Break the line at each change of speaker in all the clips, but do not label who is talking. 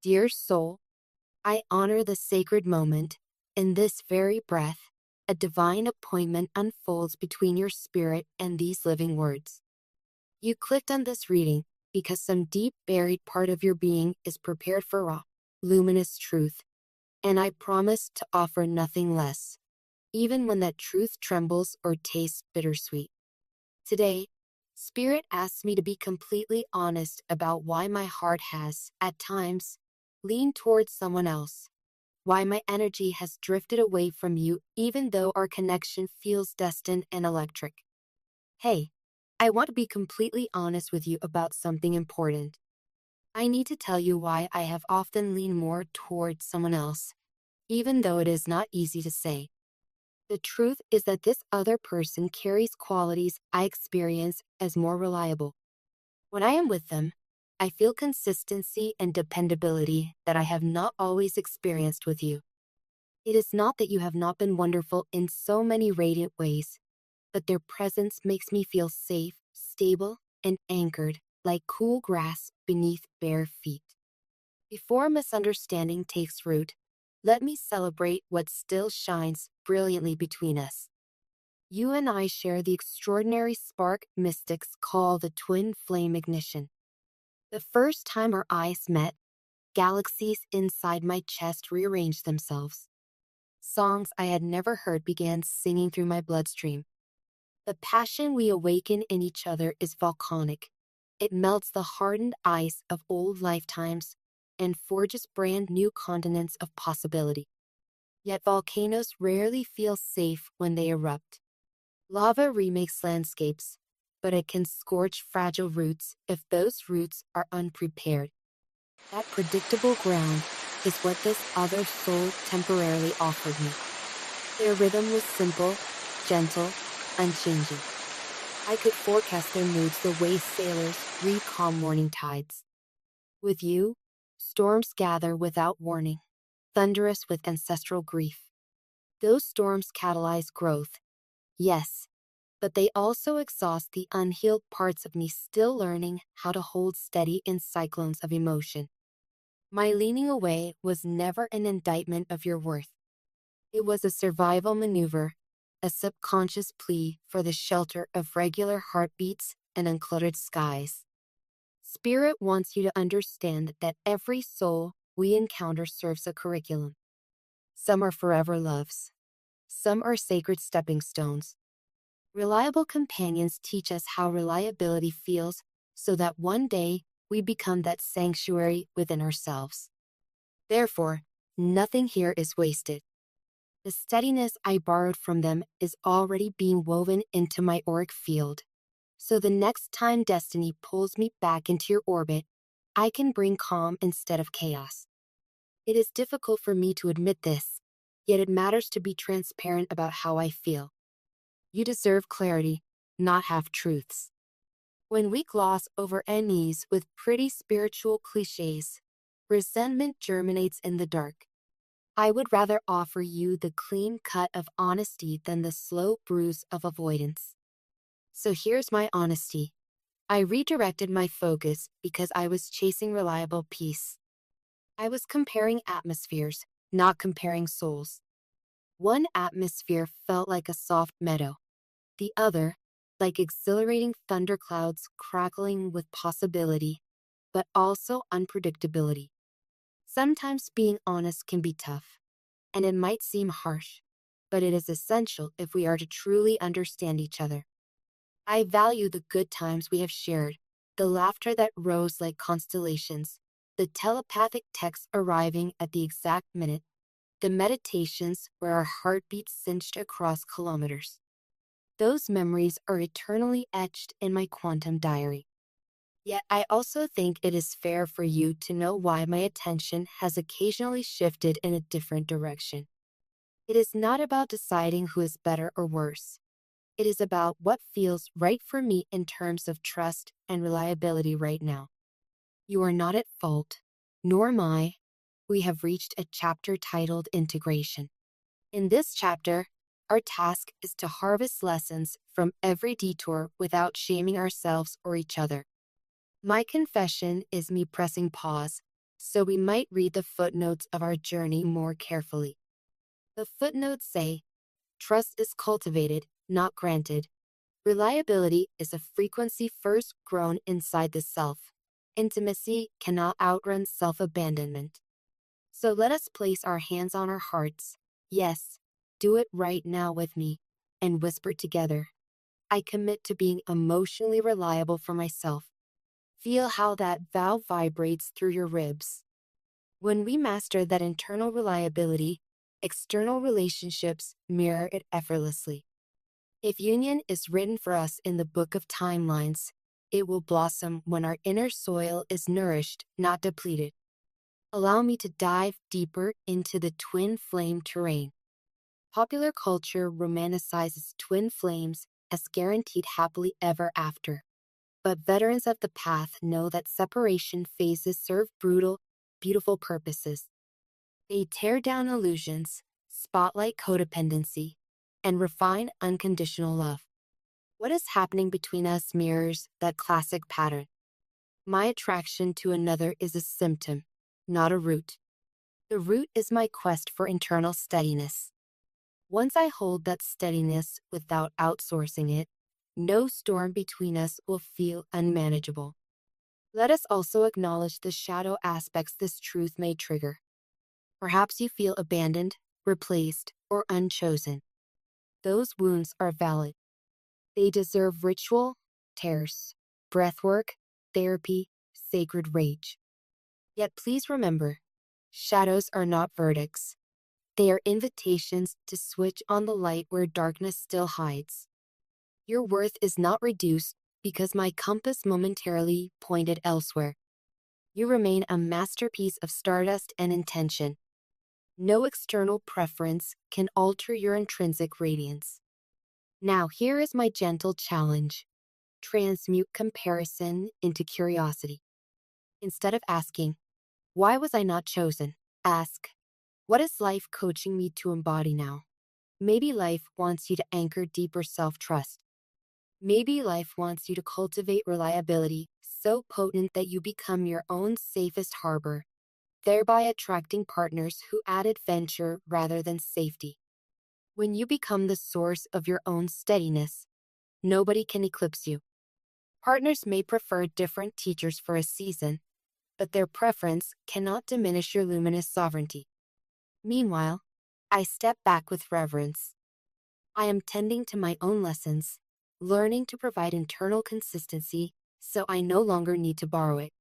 Dear soul, I honor the sacred moment. In this very breath, a divine appointment unfolds between your spirit and these living words. You clicked on this reading because some deep buried part of your being is prepared for raw, luminous truth, and I promise to offer nothing less, even when that truth trembles or tastes bittersweet. Today, Spirit asks me to be completely honest about why my heart has, at times, leaned towards someone else, why my energy has drifted away from you even though our connection feels destined and electric. Hey, I want to be completely honest with you about something important. I need to tell you why I have often leaned more towards someone else, even though it is not easy to say. The truth is that this other person carries qualities I experience as more reliable. When I am with them, I feel consistency and dependability that I have not always experienced with you. It is not that you have not been wonderful in so many radiant ways, but their presence makes me feel safe, stable, and anchored like cool grass beneath bare feet. Before misunderstanding takes root, let me celebrate what still shines brilliantly between us. You and I share the extraordinary spark mystics call the twin flame ignition. The first time our eyes met, galaxies inside my chest rearranged themselves. Songs I had never heard began singing through my bloodstream. The passion we awaken in each other is volcanic. It melts the hardened ice of old lifetimes and forges brand new continents of possibility. Yet volcanoes rarely feel safe when they erupt. Lava remakes landscapes, but it can scorch fragile roots if those roots are unprepared. That predictable ground is what this other soul temporarily offered me. Their rhythm was simple, gentle, unchanging. I could forecast their moods the way sailors read calm morning tides. With you, storms gather without warning, thunderous with ancestral grief. Those storms catalyze growth, yes, but they also exhaust the unhealed parts of me still learning how to hold steady in cyclones of emotion. My leaning away was never an indictment of your worth. It was a survival maneuver, a subconscious plea for the shelter of regular heartbeats and uncluttered skies. Spirit wants you to understand that every soul we encounter serves a curriculum. Some are forever loves. Some are sacred stepping stones. Reliable companions teach us how reliability feels so that one day we become that sanctuary within ourselves. Therefore, nothing here is wasted. The steadiness I borrowed from them is already being woven into my auric field. So the next time destiny pulls me back into your orbit, I can bring calm instead of chaos. It is difficult for me to admit this, yet it matters to be transparent about how I feel. You deserve clarity, not half-truths. When we gloss over enemies with pretty spiritual cliches, resentment germinates in the dark. I would rather offer you the clean cut of honesty than the slow bruise of avoidance. So here's my honesty. I redirected my focus because I was chasing reliable peace. I was comparing atmospheres, not comparing souls. One atmosphere felt like a soft meadow. The other, like exhilarating thunderclouds crackling with possibility, but also unpredictability. Sometimes being honest can be tough, and it might seem harsh, but it is essential if we are to truly understand each other. I value the good times we have shared, the laughter that rose like constellations, the telepathic texts arriving at the exact minute, the meditations where our heartbeats cinched across kilometers. Those memories are eternally etched in my quantum diary. Yet I also think it is fair for you to know why my attention has occasionally shifted in a different direction. It is not about deciding who is better or worse. It is about what feels right for me in terms of trust and reliability right now. You are not at fault, nor am I. We have reached a chapter titled Integration. In this chapter, our task is to harvest lessons from every detour without shaming ourselves or each other. My confession is me pressing pause, so we might read the footnotes of our journey more carefully. The footnotes say, trust is cultivated, not granted. Reliability is a frequency first grown inside the self. Intimacy cannot outrun self-abandonment. So let us place our hands on our hearts. Yes, do it right now with me, and whisper together. I commit to being emotionally reliable for myself. Feel how that vow vibrates through your ribs. When we master that internal reliability, external relationships mirror it effortlessly. If union is written for us in the book of timelines, it will blossom when our inner soil is nourished, not depleted. Allow me to dive deeper into the twin flame terrain. Popular culture romanticizes twin flames as guaranteed happily ever after. But veterans of the path know that separation phases serve brutal, beautiful purposes. They tear down illusions, spotlight codependency, and refine unconditional love. What is happening between us mirrors that classic pattern. My attraction to another is a symptom, not a root. The root is my quest for internal steadiness. Once I hold that steadiness without outsourcing it, no storm between us will feel unmanageable. Let us also acknowledge the shadow aspects this truth may trigger. Perhaps you feel abandoned, replaced, or unchosen. Those wounds are valid. They deserve ritual, tears, breathwork, therapy, sacred rage. Yet please remember, shadows are not verdicts. They are invitations to switch on the light where darkness still hides. Your worth is not reduced because my compass momentarily pointed elsewhere. You remain a masterpiece of stardust and intention. No external preference can alter your intrinsic radiance. Now here is my gentle challenge. Transmute comparison into curiosity. Instead of asking, why was I not chosen? Ask, what is life coaching me to embody now? Maybe life wants you to anchor deeper self-trust. Maybe life wants you to cultivate reliability so potent that you become your own safest harbor, thereby attracting partners who add adventure rather than safety. When you become the source of your own steadiness, nobody can eclipse you. Partners may prefer different teachers for a season, but their preference cannot diminish your luminous sovereignty. Meanwhile, I step back with reverence. I am tending to my own lessons, learning to provide internal consistency so I no longer need to borrow it.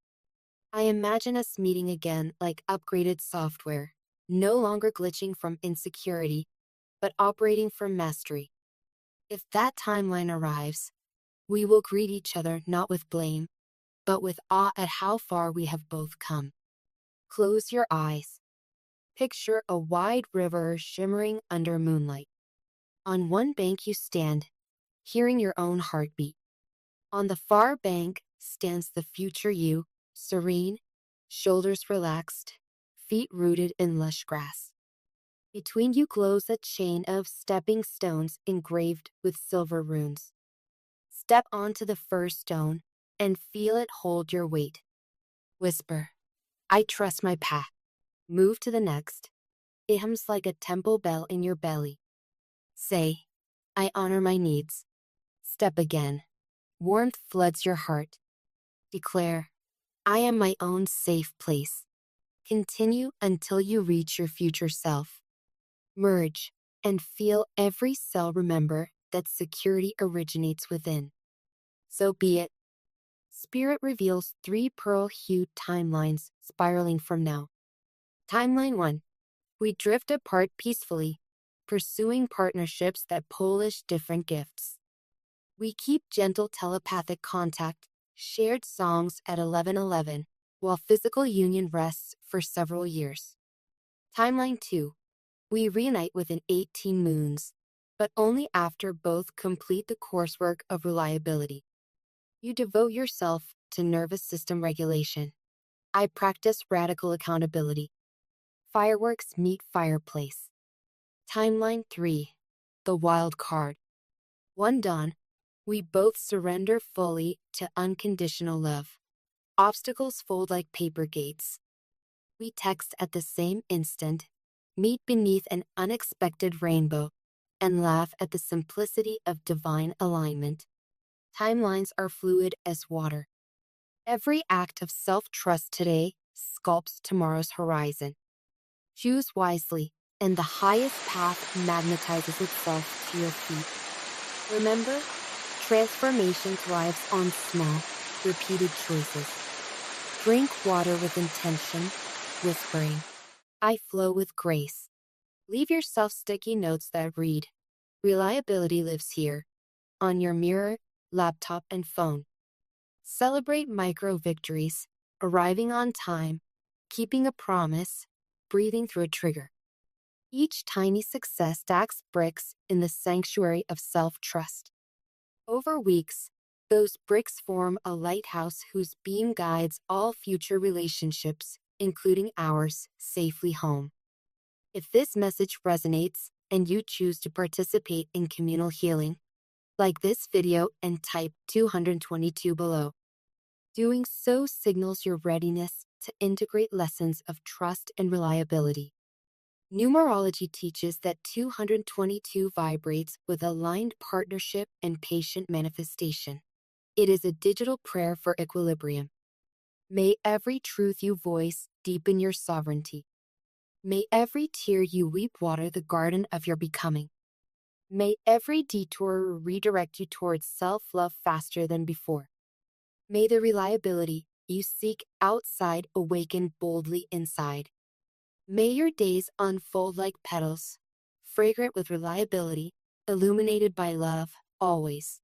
I imagine us meeting again like upgraded software, no longer glitching from insecurity, but operating from mastery. If that timeline arrives, we will greet each other not with blame, but with awe at how far we have both come. Close your eyes. Picture a wide river shimmering under moonlight. On one bank you stand, hearing your own heartbeat. On the far bank stands the future you, serene, shoulders relaxed, feet rooted in lush grass. Between you glows a chain of stepping stones engraved with silver runes. Step onto the first stone and feel it hold your weight. Whisper, I trust my path. Move to the next. It hums like a temple bell in your belly. Say, I honor my needs. Step again. Warmth floods your heart. Declare, I am my own safe place. Continue until you reach your future self. Merge and feel every cell remember that security originates within. So be it. Spirit reveals 3 pearl-hued timelines spiraling from now. Timeline 1. We drift apart peacefully, pursuing partnerships that polish different gifts. We keep gentle telepathic contact, shared songs at 11:11, while physical union rests for several years. Timeline 2. We reunite within 18 moons, but only after both complete the coursework of reliability. You devote yourself to nervous system regulation. I practice radical accountability. Fireworks meet fireplace. Timeline 3. The wild card. One dawn, we both surrender fully to unconditional love. Obstacles fold like paper gates. We text at the same instant, meet beneath an unexpected rainbow, and laugh at the simplicity of divine alignment. Timelines are fluid as water. Every act of self-trust today sculpts tomorrow's horizon. Choose wisely, and the highest path magnetizes itself to your feet. Remember, transformation thrives on small, repeated choices. Drink water with intention, whispering, I flow with grace. Leave yourself sticky notes that read, Reliability lives here, on your mirror, laptop, and phone. Celebrate micro victories, arriving on time, keeping a promise, breathing through a trigger. Each tiny success stacks bricks in the sanctuary of self-trust. Over weeks, those bricks form a lighthouse whose beam guides all future relationships, including ours, safely home. If this message resonates and you choose to participate in communal healing, like this video and type 222 below. Doing so signals your readiness to integrate lessons of trust and reliability. Numerology teaches that 222 vibrates with aligned partnership and patient manifestation. It is a digital prayer for equilibrium. May every truth you voice deepen your sovereignty. May every tear you weep water the garden of your becoming. May every detour redirect you towards self-love faster than before. May the reliability you seek outside awaken boldly inside. May your days unfold like petals, fragrant with reliability, illuminated by love, always.